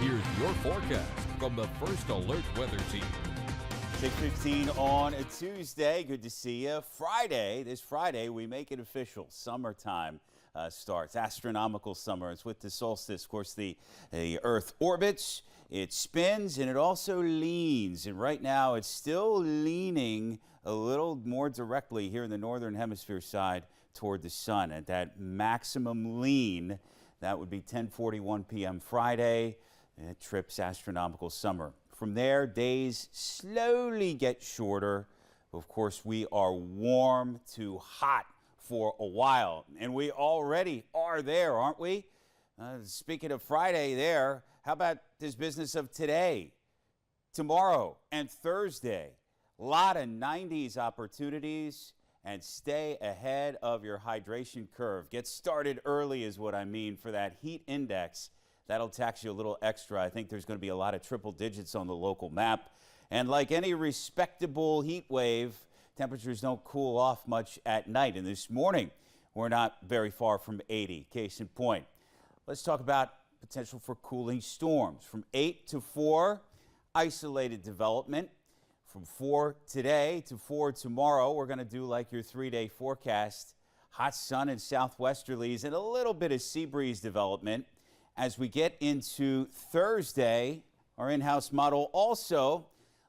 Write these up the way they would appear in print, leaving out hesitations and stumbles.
Here's your forecast from the First Alert Weather Team. 6:15 on a Tuesday. Good to see you. This Friday, we make it official. Summertime starts. Astronomical summer. It's with the solstice. Of course, the Earth orbits, it spins, and it also leans. And right now, it's still leaning a little more directly here in the northern hemisphere side toward the sun. At that maximum lean, that would be 10:41 p.m. Friday. It trips astronomical summer. From there, days slowly get shorter. Of course, we are warm to hot for a while, and we already are there, aren't we? Speaking of Friday there, how about this business of today, tomorrow, and Thursday? A lot of 90s opportunities, and stay ahead of your hydration curve. Get started early is what I mean for that heat index. That'll tax you a little extra. I think there's going to be a lot of triple digits on the local map. And like any respectable heat wave, temperatures don't cool off much at night. And this morning, we're not very far from 80. Case in point. Let's talk about potential for cooling storms. From 8 to 4, isolated development. From 4 today to 4 tomorrow, we're going to do like your 3-day forecast. Hot sun and southwesterlies and a little bit of sea breeze development. As we get into Thursday, our in-house model also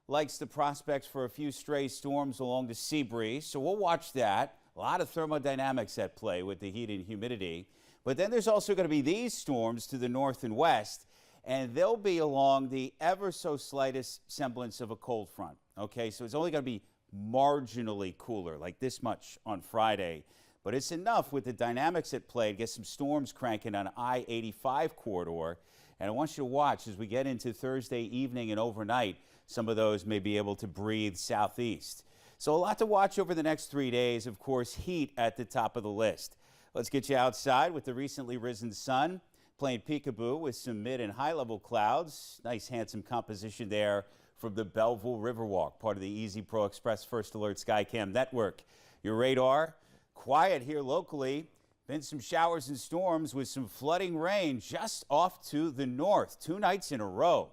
likes the prospects for a few stray storms along the sea breeze, so we'll watch that. A lot of thermodynamics at play with the heat and humidity. But then there's also going to be these storms to the north and west, and they'll be along the ever so slightest semblance of a cold front. Okay, so it's only going to be marginally cooler, like this much on Friday. But it's enough with the dynamics at play to get some storms cranking on I-85 corridor. And I want you to watch as we get into Thursday evening and overnight, some of those may be able to breathe southeast. So a lot to watch over the next 3 days. Of course, heat at the top of the list. Let's get you outside with the recently risen sun, playing peekaboo with some mid and high level clouds. Nice handsome composition there from the Belleville Riverwalk, part of the Easy Pro Express First Alert Skycam network. Your radar. Quiet here locally. Been some showers and storms with some flooding rain just off to the north. 2 nights in a row.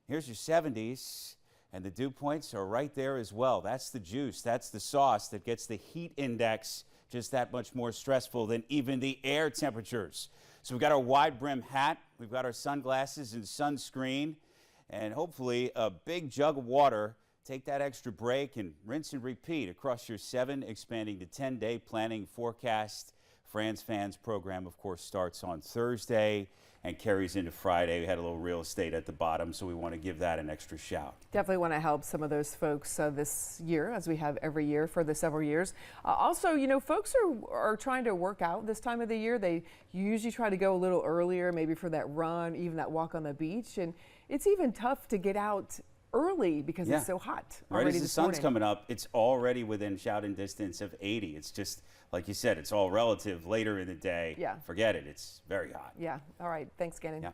Here's your 70s, and the dew points are right there as well. That's the juice. That's the sauce that gets the heat index just that much more stressful than even the air temperatures. So we've got our wide brim hat. We've got our sunglasses and sunscreen, and hopefully a big jug of water. Take that extra break and rinse and repeat across your 7, expanding to 10-day planning forecast. Franz Fans program, of course, starts on Thursday and carries into Friday. We had a little real estate at the bottom, so we want to give that an extra shout. Definitely want to help some of those folks this year, as we have every year for the several years. Also, you know, folks are trying to work out this time of the year. They usually try to go a little earlier, maybe for that run, even that walk on the beach. And it's even tough to get out early because it's so hot right already as the sun's coming up, it's already within shouting distance of 80. It's just like you said, it's all relative. Later in the day, forget it, it's very hot. All right, thanks, Gannon.